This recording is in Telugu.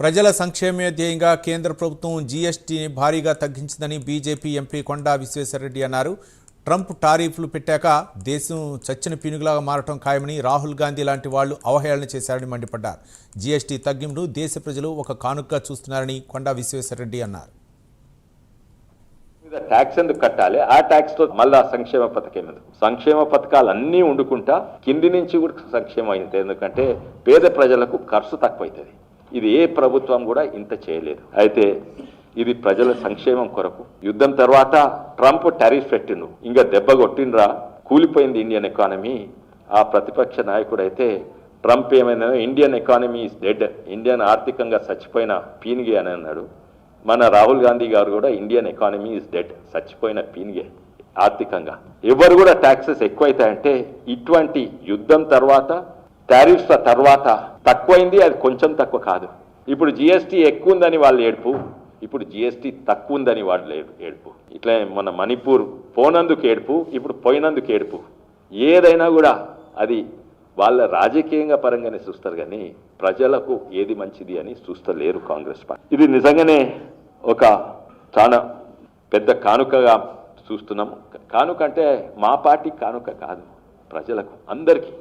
ప్రజల సంక్షేమే ధ్యేయంగా కేంద్ర ప్రభుత్వం జీఎస్టీని భారీగా తగ్గించిందని బీజేపీ ఎంపీ కొండా విశ్వేశ్వరరెడ్డి అన్నారు. ట్రంప్ టారిఫ్లు పెట్టాక దేశం చచ్చిన పీనుగులాగా మారటం ఖాయమని రాహుల్ గాంధీ లాంటి వాళ్లు అవహేళన చేశారని మండిపడ్డారు. జీఎస్టీ తగ్గింపును దేశ ప్రజలు ఒక కానుకగా చూస్తున్నారని కొండా విశ్వేశ్వరరెడ్డి అన్నారు. ట్యాక్స్ ఎందుకు కట్టాలి? ఆ ట్యాక్స్ తో మళ్ళా సంక్షేమ పథకం సంక్షేమ పథకాలు అన్నీ వండుకుంటా కింది నుంచి కూడా సంక్షేమం అయింది. ఎందుకంటే పేద ప్రజలకు ఖర్చు తక్కువైతుంది. ఇది ఏ ప్రభుత్వం కూడా ఇంత చేయలేదు. అయితే ఇది ప్రజల సంక్షేమం కొరకు. యుద్ధం తర్వాత ట్రంప్ టారిఫ్ పెట్టిండు, ఇంకా దెబ్బ కొట్టిండ్రా, కూలిపోయింది ఇండియన్ ఎకానమీ. ఆ ప్రతిపక్ష నాయకుడు అయితే ట్రంప్ ఏమైనా Indian economy is dead, Indian ఆర్థికంగా చచ్చిపోయిన పీనిగే అని అన్నాడు. మన రాహుల్ గాంధీ గారు కూడా ఇండియన్ ఎకానమీ ఈజ్ డెడ్, చచ్చిపోయిన పీనిగే ఆర్థికంగా. ఎవరు కూడా ట్యాక్సెస్ ఎక్కువైతాయంటే ఇటువంటి యుద్ధం తర్వాత టారిఫ్స్ తర్వాత తక్కువైంది, అది కొంచెం తక్కువ కాదు. ఇప్పుడు జిఎస్టీ ఎక్కువ ఉందని వాళ్ళు ఏడుపు, ఇప్పుడు జిఎస్టీ తక్కువ ఉందని వాళ్ళు ఏడుపు. ఇట్లా మన మణిపూర్ పోనందుకు ఏడుపు, ఇప్పుడు పోయినందుకు ఏడుపు. ఏదైనా కూడా అది వాళ్ళ రాజకీయంగా పరంగానే చూస్తారు, కానీ ప్రజలకు ఏది మంచిది అని చూస్తలేరు కాంగ్రెస్ పార్టీ. ఇది నిజంగానే ఒక చాలా పెద్ద కానుకగా చూస్తున్నాము. కానుక అంటే మా పార్టీ కానుక కాదు, ప్రజలకు అందరికీ.